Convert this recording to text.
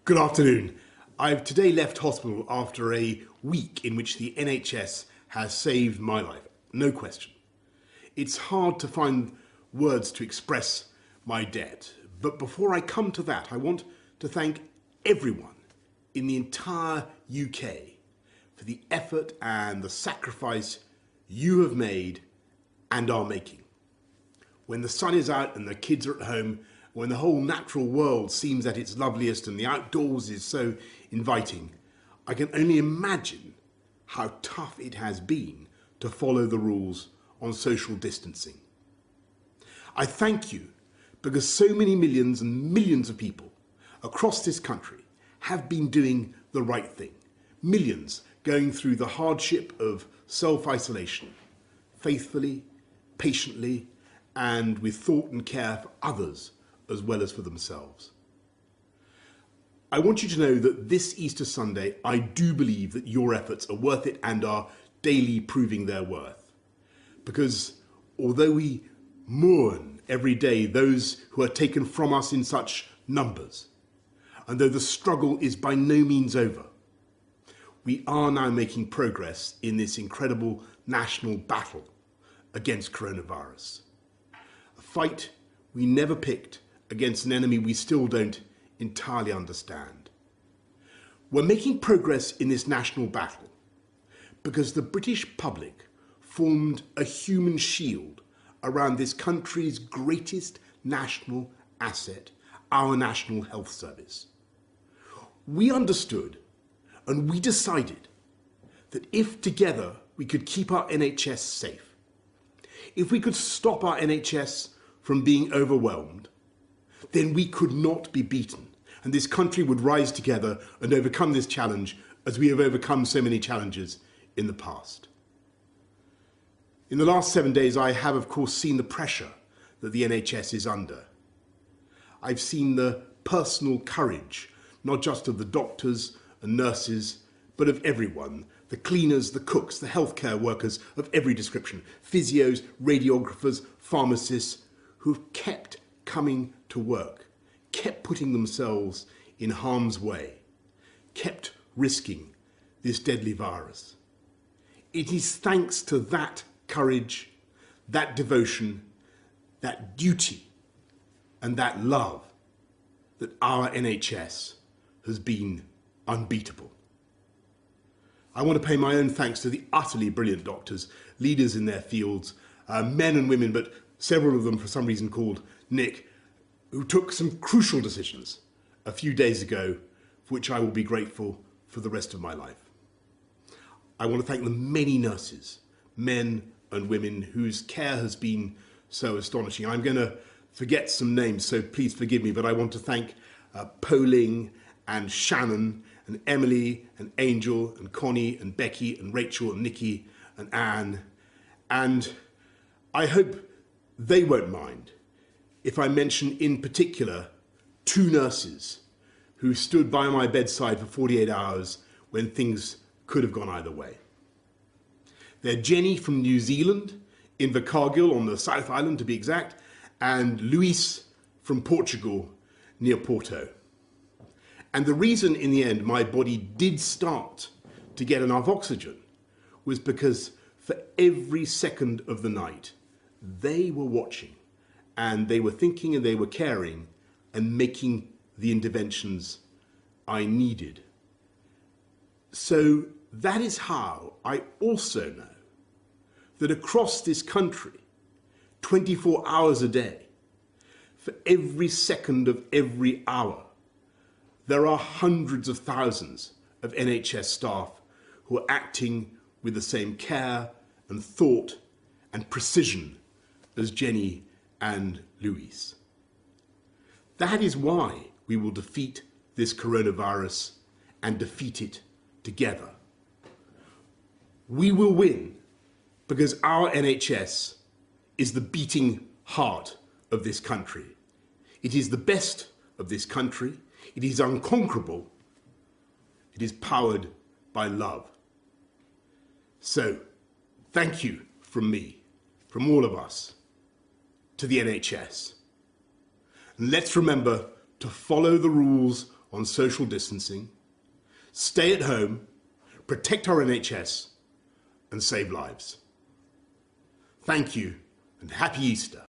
Good afternoon. I've today left hospital after a week in which the NHS has saved my life, no question. It's hard to find words to express my debt, but before I come to that, I want to thank everyone in the entire UK for the effort and the sacrifice you have made and are making. When the sun is out and the kids are at home, when the whole natural world seems at its loveliest and the outdoors is so inviting, I can only imagine how tough it has been to follow the rules on social distancing. I thank you because so many millions and millions of people across this country have been doing the right thing. Millions going through the hardship of self-isolation, faithfully, patiently, and with thought and care for others as well as for themselves. I want you to know that this Easter Sunday, I do believe that your efforts are worth it and are daily proving their worth. Because although we mourn every day those who are taken from us in such numbers, and though the struggle is by no means over, we are now making progress in this incredible national battle against coronavirus. A fight we never picked against an enemy we still don't entirely understand. We're making progress in this national battle because the British public formed a human shield around this country's greatest national asset, our National Health Service. We understood and we decided that if together we could keep our NHS safe, if we could stop our NHS from being overwhelmed, then we could not be beaten, and this country would rise together and overcome this challenge as we have overcome so many challenges in the past. In the last 7 days, I have, of course, seen the pressure that the NHS is under. I've seen the personal courage, not just of the doctors and nurses, but of everyone, the cleaners, the cooks, the healthcare workers of every description, physios, radiographers, pharmacists, who've kept coming to work, kept putting themselves in harm's way, kept risking this deadly virus. It is thanks to that courage, that devotion, that duty, and that love that our NHS has been unbeatable. I want to pay my own thanks to the utterly brilliant doctors, leaders in their fields, men and women, but several of them for some reason called Nick, who took some crucial decisions a few days ago, for which I will be grateful for the rest of my life. I want to thank the many nurses, men and women, whose care has been so astonishing. I'm going to forget some names, so please forgive me, but I want to thank Poling and Shannon and Emily and Angel and Connie and Becky and Rachel and Nikki and Anne. And I hope they won't mind if I mention in particular 2 nurses who stood by my bedside for 48 hours when things could have gone either way. They're Jenny from New Zealand, in Invercargill on the South Island to be exact, and Luis from Portugal near Porto. And the reason in the end my body did start to get enough oxygen was because for every second of the night, they were watching and they were thinking and they were caring and making the interventions I needed. So that is how I also know that across this country, 24 hours a day, for every second of every hour, there are hundreds of thousands of NHS staff who are acting with the same care and thought and precision as Jenny and Luis. That is why we will defeat this coronavirus and defeat it together. We will win because our NHS is the beating heart of this country. It is the best of this country. It is unconquerable. It is powered by love. So, thank you from me, from all of us, to the NHS. And let's remember to follow the rules on social distancing, stay at home, protect our NHS, and save lives. Thank you, and happy Easter.